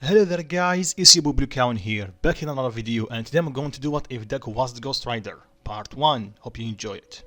Hello there guys, it's your Blue Cowan here, back in another video, and today I'm going to do what if Deku was the Ghost Rider, part 1. Hope you enjoy it.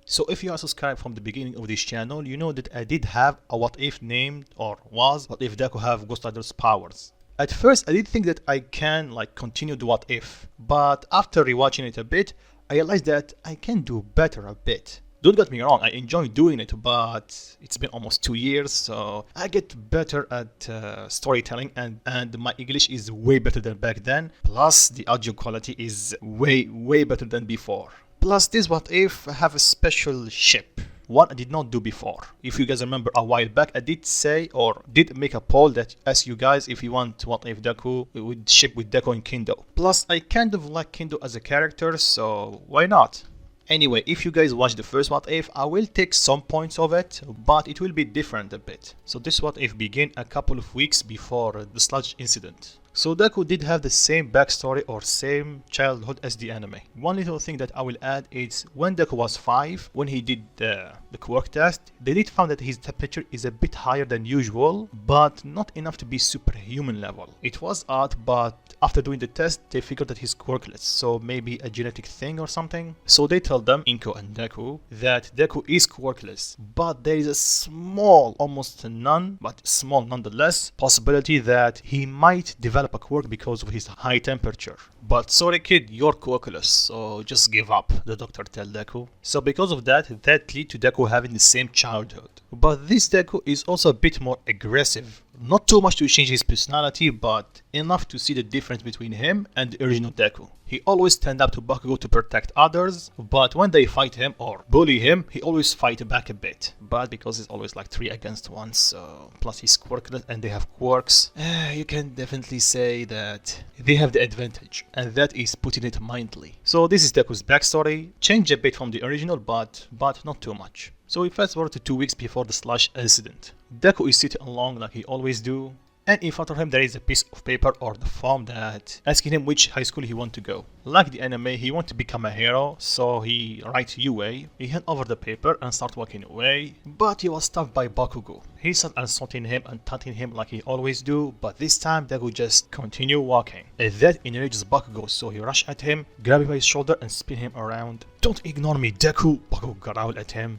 So if you are subscribed from the beginning of this channel, you know that I did have a what if named or was what if Deku have Ghost Rider's powers. At first I did think that I can continue the what if, but after rewatching it a bit, I realized that I can do better a bit. Don't get me wrong, I enjoy doing it, but it's been almost 2 years, so I get better at storytelling and my English is way better than back then, plus the audio quality is way better than before. Plus this what if have a special ship, one I did not do before. If you guys remember a while back, I did say or did make a poll that asked you guys if you want what if Deku would ship with Deku and Kendo. Plus I kind of like Kendo as a character, so why not? Anyway, if you guys watch the first what if, I will take some points of it, but it will be different a bit. So this what if began a couple of weeks before the sludge incident. So Deku did have the same backstory or same childhood as the anime. One little thing that I will add is when Deku was 5, when he did the quirk test, they did found that his temperature is a bit higher than usual, but not enough to be superhuman level. It was odd, but after doing the test, they figured that he's quirkless, so maybe a genetic thing or something. So they tell them, Inko and Deku, that Deku is quirkless, but there is a small, almost none, but small nonetheless, possibility that he might develop a quirk because of his high temperature. But sorry kid, you're quirkless, so just give up, the doctor tell Deku. So because of that lead to Deku having the same childhood. But this Deku is also a bit more aggressive. Not too much to change his personality, but enough to see the difference between him and the original Deku. He always stand up to Bakugo to protect others, but when they fight him or bully him, he always fight back a bit. But because it's always like 3 against 1, so plus he's quirkless and they have quirks, you can definitely say that they have the advantage, and that is putting it mildly. So this is Deku's backstory, changed a bit from the original, but not too much. So we fast forward to 2 weeks before the slush incident. Deku is sitting along like he always do, and in front of him there is a piece of paper or the form that asking him which high school he want to go. Like the anime, he want to become a hero, so he writes UA. He hand over the paper and start walking away, but he was stopped by Bakugo. He started insulting him and taunting him like he always do, but this time Deku just continue walking. And that enrages Bakugo, so he rush at him, grab him by his shoulder and spin him around. "Don't ignore me, Deku!" Bakugo growled at him.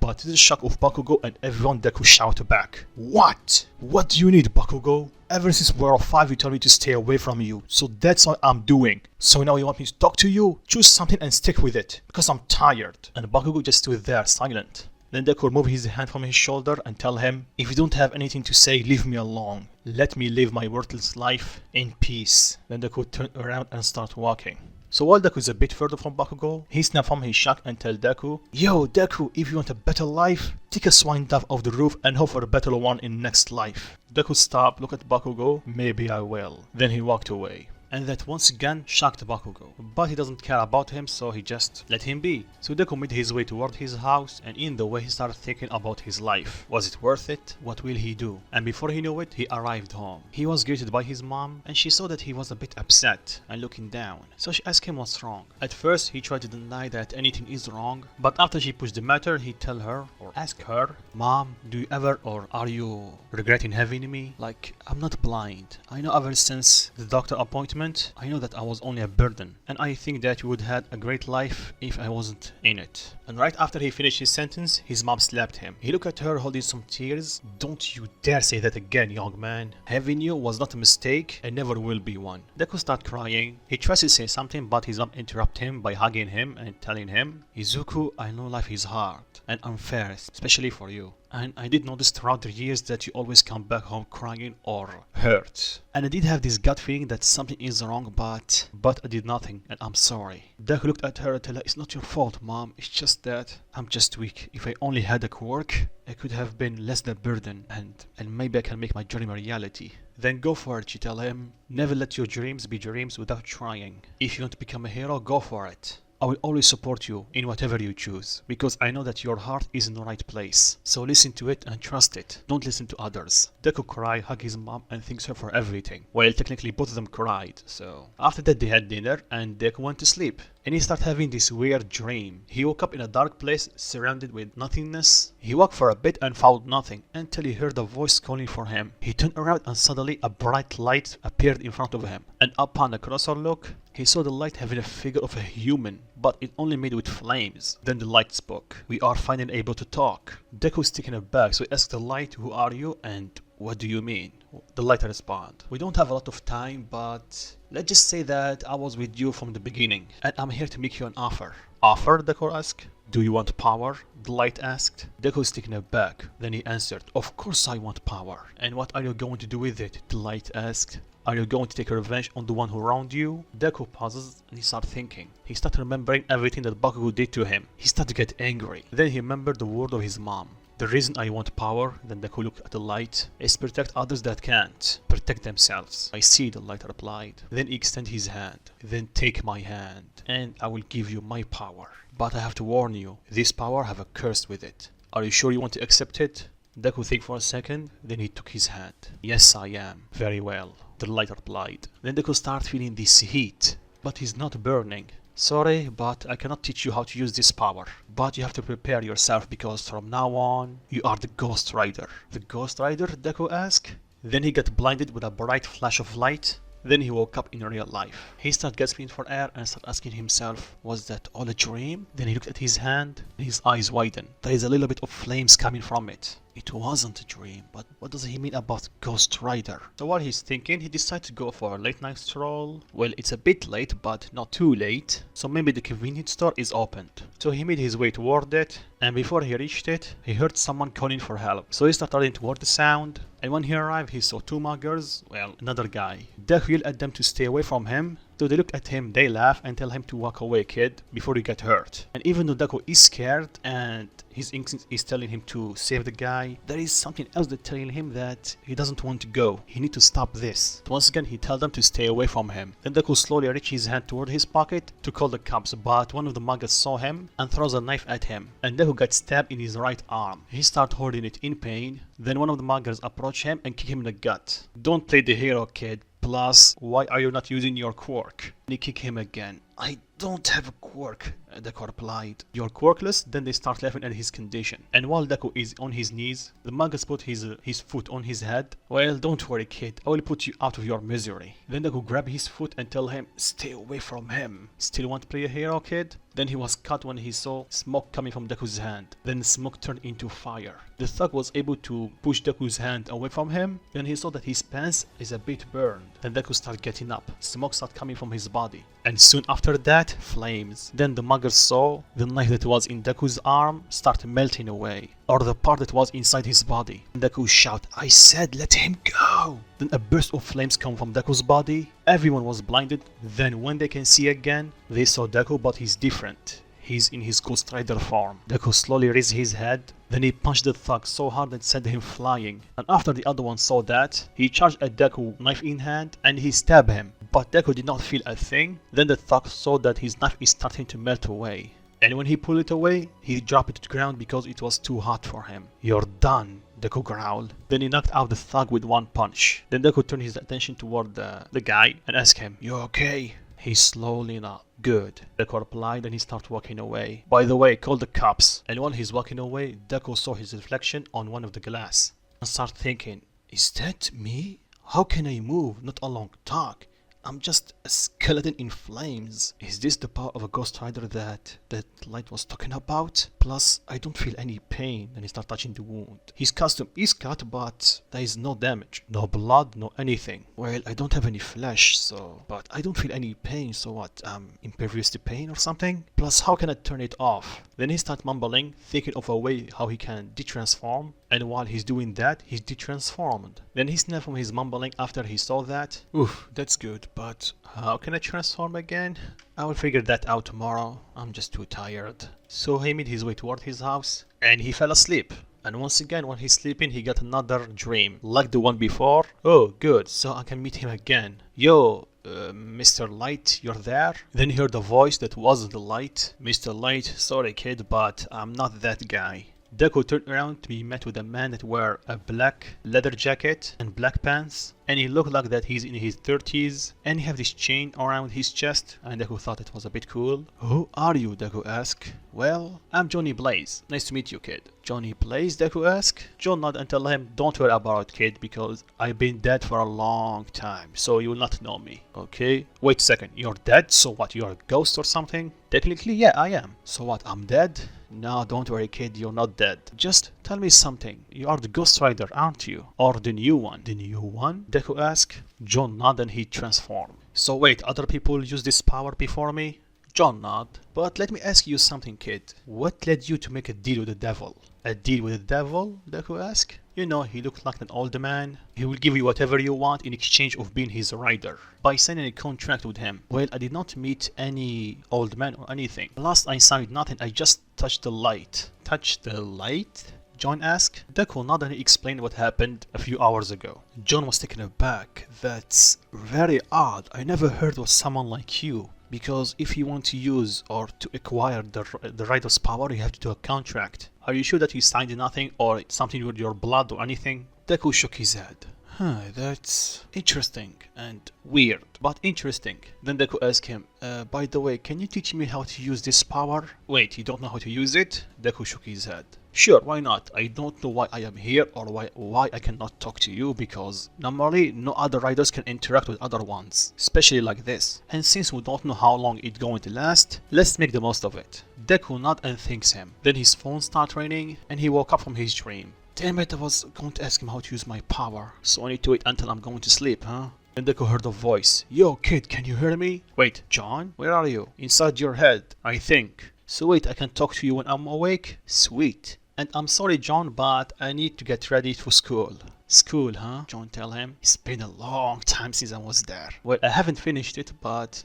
But to the shock of Bakugo and everyone, Deku shouted back, "What? What do you need, Bakugo? Ever since we were 5 you told me to stay away from you, so that's what I'm doing. So now you want me to talk to you? Choose something and stick with it, because I'm tired." And Bakugo just stood there silent. Then Deku removed his hand from his shoulder and tell him, "If you don't have anything to say, leave me alone. Let me live my worthless life in peace." Then Deku turned around and started walking. So while Deku is a bit further from Bakugo, he snapped from his shock and tell Deku, "Yo Deku, if you want a better life, take a swine dive off the roof and hope for a better one in next life." Deku stopped, looked at Bakugo, "Maybe I will." Then he walked away. And that once again shocked Bakugo. But he doesn't care about him, so he just let him be. So Deku made his way toward his house, and in the way he started thinking about his life. Was it worth it? What will he do? And before he knew it, he arrived home. He was greeted by his mom, and she saw that he was a bit upset and looking down. So she asked him what's wrong. At first, he tried to deny that anything is wrong, but after she pushed the matter, he tell her or ask her, "Mom, do you ever or are you regretting having me? Like, I'm not blind. I know ever since the doctor appointment, I know that I was only a burden, and I think that you would have a great life if I wasn't in it." And right after he finished his sentence, his mom slapped him. He looked at her holding some tears. "Don't you dare say that again, young man. Having you was not a mistake and never will be one." Deku started crying. He tries to say something, but his mom interrupted him by hugging him and telling him, "Izuku, I know life is hard and unfair, especially for you. And I did notice throughout the years that you always come back home crying or hurt. And I did have this gut feeling that something is wrong, but I did nothing, and I'm sorry. Deku looked at her and told her, it's not your fault, Mom. It's just that I'm just weak. If I only had a quirk, it could have been less than a burden, and maybe I can make my dream a reality. Then go for it, she tell him. Never let your dreams be dreams without trying. If you want to become a hero, go for it. I will always support you in whatever you choose, because I know that your heart is in the right place. So listen to it and trust it. Don't listen to others. Deku cried, hugged his mom, and thanks her for everything. Well, technically both of them cried, so... After that they had dinner, and Deku went to sleep. And he started having this weird dream. He woke up in a dark place, surrounded with nothingness. He walked for a bit and found nothing, until he heard a voice calling for him. He turned around and suddenly a bright light appeared in front of him. And upon a closer look, he saw the light having a figure of a human, but it only made with flames. Then the light spoke. We are finally able to talk. Deku was taken aback, so he asked the light, who are you and what do you mean? The light responded, we don't have a lot of time, but let's just say that I was with you from the beginning, and I'm here to make you an offer. Offer? Deku asked. Do you want power? The light asked. Deku was taken aback. Then he answered, of course I want power. And what are you going to do with it? The light asked. Are you going to take revenge on the one who wronged you? Deku pauses and he started thinking. He started remembering everything that Bakugo did to him. He started to get angry. Then he remembered the word of his mom. The reason I want power, then Deku looked at the light, is protect others that can't. Protect themselves. I see, the light replied. Then he extended his hand. Then take my hand, and I will give you my power. But I have to warn you, this power have a curse with it. Are you sure you want to accept it? Deku think for a second, then he took his hand. Yes, I am. Very well, the light replied. Then Deku started feeling this heat, but he's not burning. Sorry, but I cannot teach you how to use this power. But you have to prepare yourself, because from now on, you are the Ghost Rider. The Ghost Rider? Deku asked. Then he got blinded with a bright flash of light. Then he woke up in real life. He started gasping for air and started asking himself, was that all a dream? Then he looked at his hand, and his eyes widened. There is a little bit of flames coming from it. It wasn't a dream, but what does he mean about Ghost Rider? So while he's thinking, he decided to go for a late night stroll. Well, it's a bit late, but not too late. So maybe the convenience store is opened. So he made his way toward it, and before he reached it, he heard someone calling for help. So he started running toward the sound, and when he arrived, he saw two muggers, well, another guy. Deku yelled at them to stay away from him. So they look at him, they laugh and tell him to walk away, kid, before you get hurt. And even though Deku is scared and his instinct is telling him to save the guy, there is something else that's telling him that he doesn't want to go. He needs to stop this. So once again, he tells them to stay away from him. Then Deku slowly reaches his hand toward his pocket to call the cops, but one of the muggers saw him and throws a knife at him. And Deku got stabbed in his right arm. He started holding it in pain. Then one of the muggers approached him and kicked him in the gut. Don't play the hero, kid. Plus, why are you not using your quirk? And he kicked him again. I don't have a quirk, Deku replied. You're quirkless? Then they start laughing at his condition. And while Deku is on his knees, the muggers put his foot on his head. Well, don't worry, kid. I will put you out of your misery. Then Deku grabbed his foot and tell him, stay away from him. Still want to play a hero, kid? Then he was cut when he saw smoke coming from Deku's hand. Then the smoke turned into fire. The thug was able to push Deku's hand away from him. Then he saw that his pants is a bit burned. Then Deku started getting up. Smoke started coming from his body. And soon after that, flames. Then the muggers saw the knife that was in Deku's arm start melting away. Or the part that was inside his body. Deku shouted, I said let him go! Then a burst of flames come from Deku's body. Everyone was blinded. Then when they can see again, they saw Deku, but he's different. He's in his Ghost Rider form. Deku slowly raised his head. Then he punched the thug so hard that sent him flying. And after the other one saw that, he charged at Deku, knife in hand, and he stabbed him. But Deku did not feel a thing. Then the thug saw that his knife is starting to melt away. And when he pulled it away, he dropped it to the ground because it was too hot for him. You're done, Deku growled. Then he knocked out the thug with one punch. Then Deku turned his attention toward the guy and asked him, you okay? He slowly nodded. Good, Deku replied, and he started walking away. By the way, call the cops. And while he's walking away, Deku saw his reflection on one of the glass and started thinking, is that me? How can I move, not along talk? I'm just a skeleton in flames. Is this the power of a Ghost Rider that light was talking about? Plus, I don't feel any pain. And he started touching the wound. His costume is cut, but there is no damage. No blood, no anything. Well, I don't have any flesh, but I don't feel any pain, so what? I'm impervious to pain or something? Plus, how can I turn it off? Then he started mumbling, thinking of a way how he can detransform. and while he's doing that, he's de-transformed. Then he snapped from his mumbling after he saw that. Oof, that's good, but how can I transform again? I will figure that out tomorrow. I'm just too tired. So he made his way toward his house, and he fell asleep. And once again, when he's sleeping, he got another dream, like the one before. Oh, good, so I can meet him again. Yo, Mr. Light, you're there? Then he heard a voice that wasn't the Light. Mr. Light, sorry kid, but I'm not that guy. Deku turned around to be met with a man that wore a black leather jacket and black pants, and he looked like that he's in his 30s, and he had this chain around his chest, and Deku thought it was a bit cool. Who are you? Deku asked. Well, I'm Johnny Blaze. Nice to meet you, kid. Johnny Blaze? Deku asked. John nodded and told him, don't worry about it, kid, because I've been dead for a long time, so you will not know me. Okay? Wait a second, you're dead? So what, you're a ghost or something? Technically, yeah, I am. So what, I'm dead? No, don't worry kid, you're not dead. Just tell me something. You are the Ghost Rider, aren't you? Or the new one? The new one? Deku asked. John nodded and he transformed. So wait, other people use this power before me? John nodded. But let me ask you something, kid. What led you to make a deal with the devil? A deal with the devil? Deku asked. You know, he looked like an old man. He will give you whatever you want in exchange of being his rider, by signing a contract with him. Well, I did not meet any old man or anything. Last I signed nothing, I just touched the light. Touched the light? John asked. Deku nodded and he explained what happened a few hours ago. John was taken aback. That's very odd. I never heard of someone like you. Because if you want to use or to acquire the rider's power, you have to do a contract. Are you sure that you signed nothing or something with your blood or anything? Deku shook his head. That's interesting and weird, but interesting. Then Deku asked him, by the way, can you teach me how to use this power? Wait, you don't know how to use it? Deku shook his head. Sure, why not? I don't know why I am here or why I cannot talk to you, because normally no other riders can interact with other ones, especially like this. And since we don't know how long it's going to last, let's make the most of it. Deku nodded and thanks him. Then his phone started ringing and he woke up from his dream. Damn it, I was going to ask him how to use my power, so I need to wait until I'm going to sleep, huh? Then Deku heard a voice. Yo kid, can you hear me? Wait, John? Where are you? Inside your head, I think. So wait, I can talk to you when I'm awake? Sweet. And I'm sorry John, but I need to get ready for school. School, huh? John tell him. It's been a long time since I was there. Well, I haven't finished it, but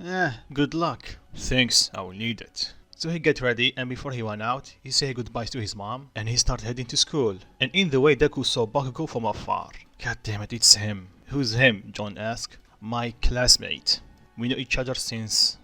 good luck. Thanks, I will need it. So he got ready, and before he went out, he said goodbye to his mom, and he started heading to school. And in the way, Deku saw Bakugo from afar. God damn it, it's him. Who's him? John asked. My classmate. We know each other since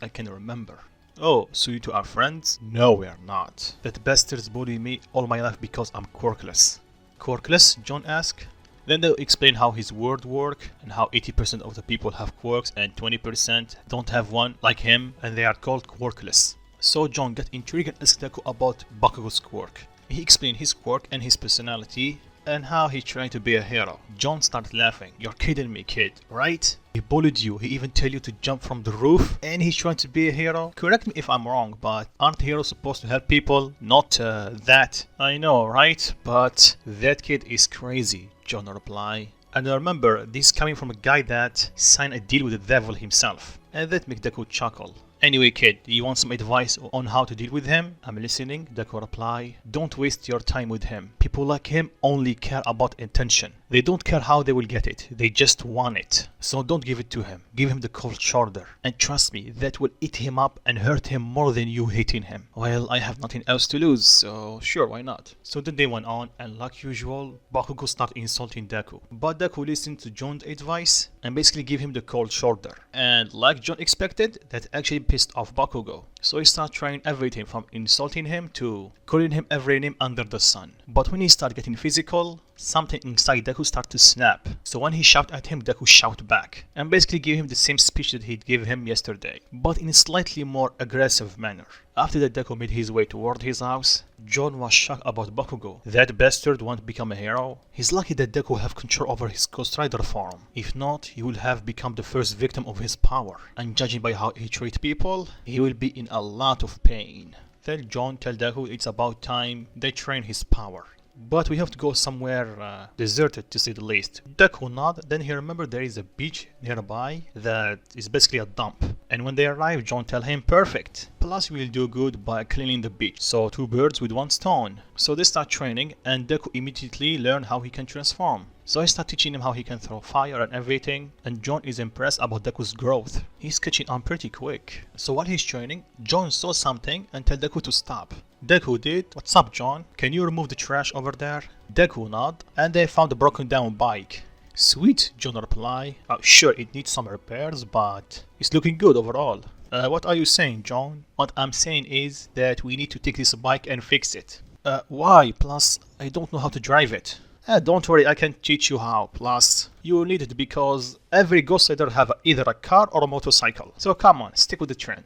I can remember. Oh, so you two are friends? No, we are not. That bastard's bullied me all my life because I'm quirkless. Quirkless? John asked. Then they'll explain how his word work and how 80% of the people have quirks and 20% don't have one, like him, and they are called quirkless. So John got intrigued and asked Deku about Bakugo's quirk. He explained his quirk and his personality and how he's trying to be a hero. John started laughing. You're kidding me, kid, right? He bullied you, he even tell you to jump from the roof, and he's trying to be a hero? Correct me if I'm wrong, but aren't heroes supposed to help people? Not that. I know, right? But that kid is crazy, John replied. And remember, this is coming from a guy that signed a deal with the devil himself. And that made Deku chuckle. Anyway kid, you want some advice on how to deal with him? I'm listening, Deku replied. Don't waste your time with him. People like him only care about attention. They don't care how they will get it, they just want it. So don't give it to him. Give him the cold shoulder. And trust me, that will eat him up and hurt him more than you hating him. Well, I have nothing else to lose, so sure, why not? So the day went on, and like usual, Bakugo started insulting Deku. But Deku listened to John's advice and basically gave him the cold shoulder. And like John expected, that actually pissed off Bakugo. So he started trying everything from insulting him to calling him every name under the sun. But when he started getting physical, something inside Deku started to snap. So when he shouted at him, Deku shouted back and basically gave him the same speech that he'd given him yesterday, but in a slightly more aggressive manner. After that, Deku made his way toward his house. John was shocked about Bakugo. That bastard won't become a hero. He's lucky that Deku have control over his Ghost Rider form. If not, he will have become the first victim of his power. And judging by how he treats people, he will be in a lot of pain. Then John tells Deku it's about time they train his power. but we have to go somewhere deserted to say the least. Deku nod, then he remembered there is a beach nearby that is basically a dump. And when they arrive, John tell him, perfect. Plus we'll do good by cleaning the beach. So two birds with one stone. So they start training and Deku immediately learn how he can transform. So I start teaching him how he can throw fire and everything, and John is impressed about Deku's growth. He's catching on pretty quick. So while he's training, John saw something and tell Deku to stop. Deku did. What's up, John? Can you remove the trash over there? Deku nod, and they found a broken down bike. Sweet, John reply. Sure, it needs some repairs, but it's looking good overall. What are you saying, John? What I'm saying is that we need to take this bike and fix it. Why? Plus, I don't know how to drive it. Don't worry, I can teach you how. Plus, you will need it because every Ghost Rider have either a car or a motorcycle. So come on, stick with the trend.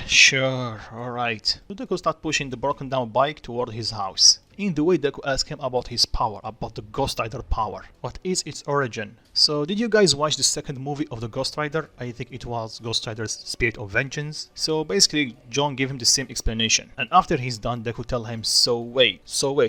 Sure, alright. Deku start pushing the broken down bike toward his house. In the way, Deku asks him about his power, about the Ghost Rider power. What is its origin? So, did you guys watch the second movie of the Ghost Rider? I think it was Ghost Rider's Spirit of Vengeance. So basically, John gave him the same explanation. And after he's done, Deku tell him, so wait,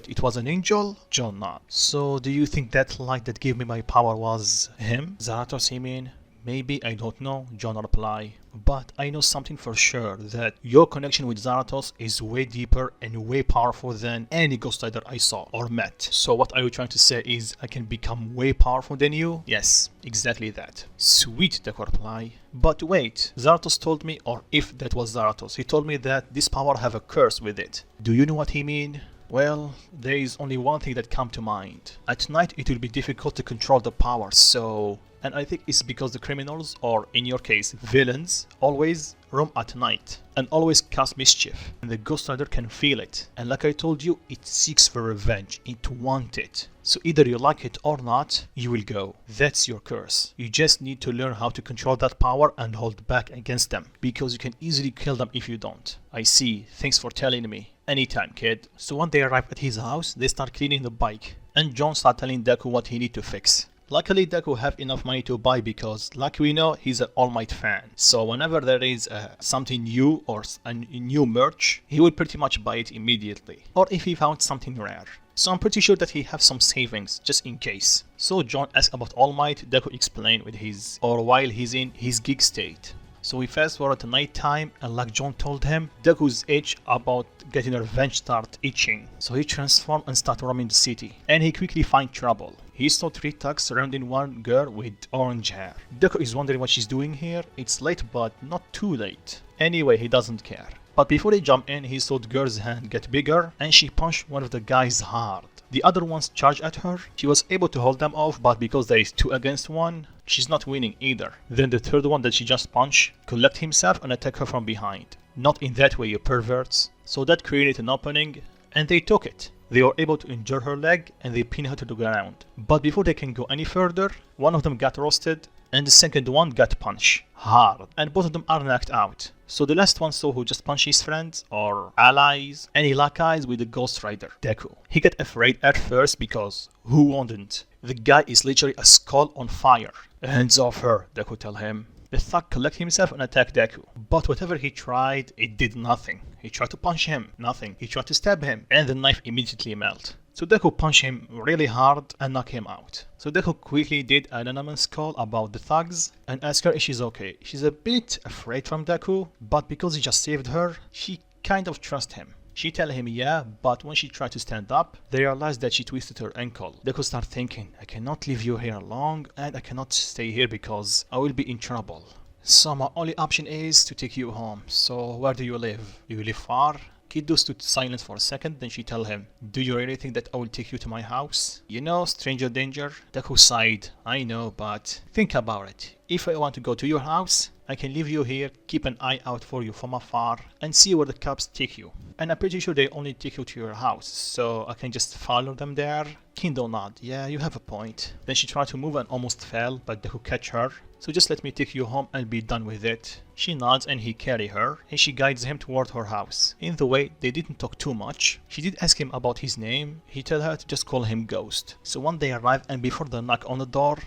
it was an angel? John nod. So, do you think that light that gave me my power was him? Zarathos, you mean? Maybe, I don't know, John reply. But I know something for sure, that your connection with Zarathos is way deeper and way powerful than any Ghost Rider I saw or met. So what are you trying to say is I can become way powerful than you? Yes, exactly that. Sweet, Deku reply. But wait, Zarathos told me, or if that was Zarathos, he told me that this power have a curse with it. Do you know what he mean? Well, there is only one thing that come to mind. At night it will be difficult to control the power, so... And I think it's because the criminals, or in your case, villains, always roam at night and always cause mischief. And the Ghost Rider can feel it. And like I told you, it seeks for revenge. It wants it. So either you like it or not, you will go. That's your curse. You just need to learn how to control that power and hold back against them. Because you can easily kill them if you don't. I see. Thanks for telling me. Anytime, kid. So when they arrive at his house, they start cleaning the bike. And John starts telling Deku what he need to fix. Luckily, Deku have enough money to buy because, like we know, he's an All Might fan. So whenever there is something new or a new merch, he will pretty much buy it immediately. Or if he found something rare. So I'm pretty sure that he have some savings, just in case. So John asks about All Might, Deku explain with his, or while he's in his geek state. So we fast forward to night time, and like John told him, Deku's itch about getting revenge start itching. So he transformed and start roaming the city, and he quickly find trouble. He saw 3 thugs surrounding one girl with orange hair. Deku is wondering what she's doing here. It's late, but not too late. Anyway, he doesn't care. But before they jump in, he saw the girl's hand get bigger, and she punched one of the guys hard. The other ones charged at her. She was able to hold them off, but because there is 2 against 1, she's not winning either. Then the third one that she just punched collect himself and attack her from behind. Not in that way, you perverts. So that created an opening, and they took it. They were able to injure her leg, and they pin her to the ground. But before they can go any further, one of them got roasted, and the second one got punched hard, and both of them are knocked out. So the last one saw who just punched his friends or allies, and he locked eyes with the Ghost Rider, Deku. He got afraid at first because who wouldn't? The guy is literally a skull on fire. Hands off her, Deku tell him. The thug collect himself and attack Deku. But whatever he tried, it did nothing. He tried to punch him, nothing. He tried to stab him, and the knife immediately melted. So Deku punched him really hard and knocked him out. So Deku quickly did an anonymous call about the thugs and asked her if she's okay. She's a bit afraid from Deku, but because he just saved her, she kind of trusts him. She tell him yeah, but when she tried to stand up, they realized that she twisted her ankle. Deku start thinking, I cannot leave you here long, and I cannot stay here because I will be in trouble. So my only option is to take you home. So where do you live? Do you live far? Kiddo stood silent for a second, then she tell him, do you really think that I will take you to my house? You know, stranger danger? Deku sighed, I know, but think about it. If I want to go to your house, I can leave you here, keep an eye out for you from afar, and see where the cops take you. And I'm pretty sure they only take you to your house, so I can just follow them there. Kendo nod, yeah, you have a point. Then she tried to move and almost fell, but Deku catch her. So just let me take you home and be done with it. She nods and he carry her, and she guides him toward her house. In the way, they didn't talk too much. She did ask him about his name. He tell her to just call him Ghost. So when they arrive and before the knock on the door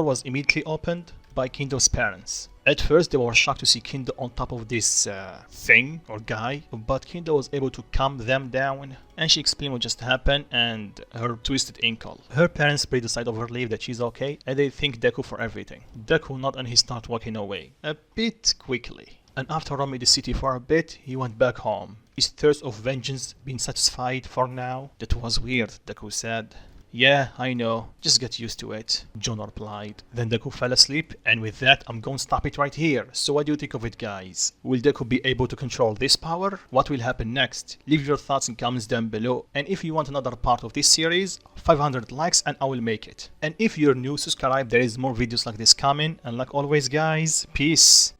was immediately opened by Kendo's parents. At first they were shocked to see Kendo on top of this thing or guy, but Kendo was able to calm them down and she explained what just happened and her twisted ankle. Her parents pray the side of her relief that she's okay and they thank Deku for everything. Deku nodded and he started walking away, a bit quickly. And after roaming the city for a bit, he went back home. His thirst of vengeance being satisfied for now? That was weird, Deku said. Yeah, I know. Just get used to it, John replied. Then Deku fell asleep, and with that, I'm going to stop it right here. So what do you think of it, guys? Will Deku be able to control this power? What will happen next? Leave your thoughts in comments down below. And if you want another part of this series, 500 likes and I will make it. And if you're new, subscribe. There is more videos like this coming. And like always, guys, peace.